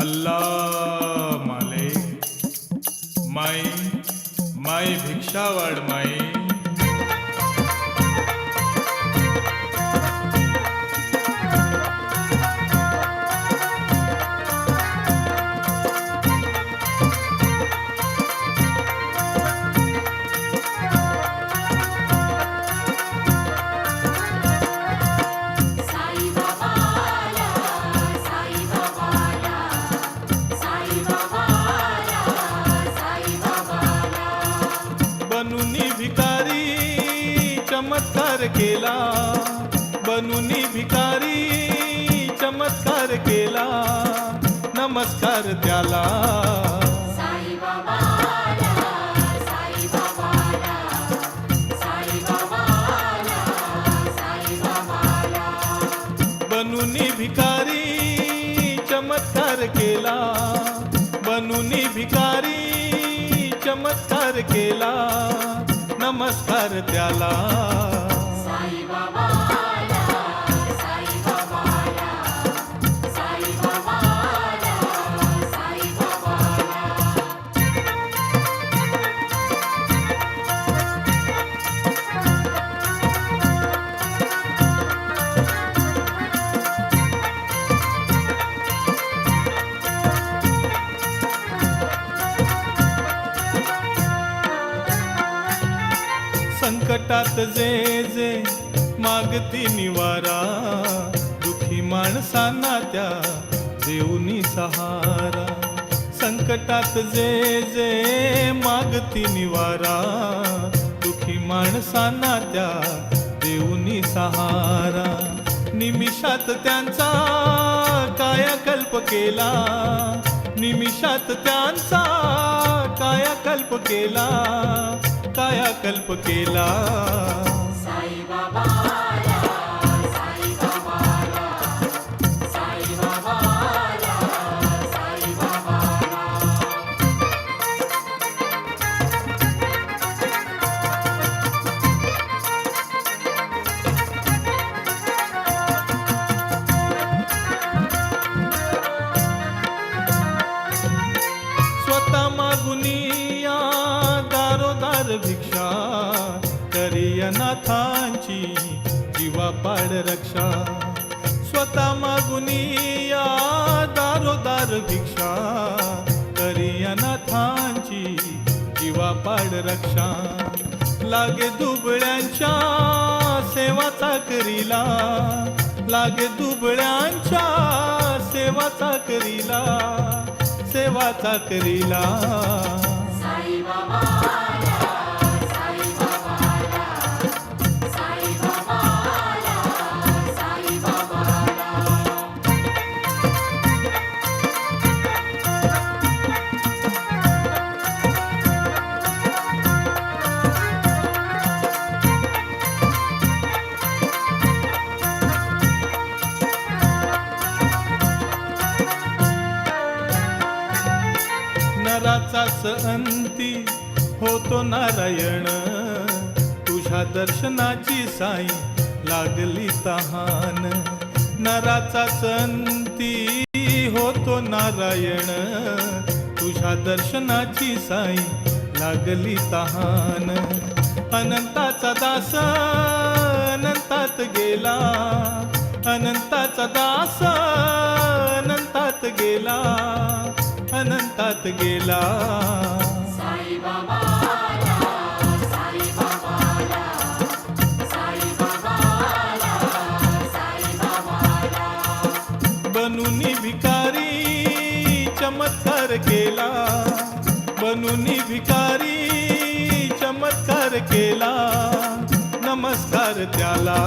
अल्लाह माले माई माई भिक्षा वाढ माई. बनूनी भिकारी चमत्कार केला, बनूनी भिकारी चमत्कार केला, नमस्कार त्याला. बनूनी भिकारी चमत्कार केला, बनूनी भिकारी चमत्कार केला, नमस्कार त्याला. संकटात जे जे मागती निवारा, दुखी माणसांना त्या देऊनी सहारा. संकटात जे जे मागती निवारा, दुखी माणसांना त्या देऊनी सहारा. निमिषात त्यांचा कायाकल्प केला, निमिषात त्यांचा कायाकल्प केला, कायाकल्प केला. स्वतः मागुनिया दारोदार भिक्षा, करिया नाथांची जीवा पाड रक्षा. स्वतः मागुनिया दारोदार भिक्षा, करिया नाथांची जीवा पाड रक्षा. लागे दुबळ्यांच्या सेवा चाकरीला, लागे दुबळ्यांच्या सेवा चाकरीला, सेवा चाकरीला. नराचाच अंती होतो नारायण, तुझ्या दर्शनाची साई लागली तहान. नराचाच अंती होतो नारायण, तुझ्या दर्शनाची साई लागली तहान. अनंताचा दास अनंतात गेला, अनंताचा दास अनंतात गेला, अनंतात गेला. बनूनी भिकारी चमत्कार केला, बनूनी भिकारी चमत्कार केला, नमस्कार त्याला.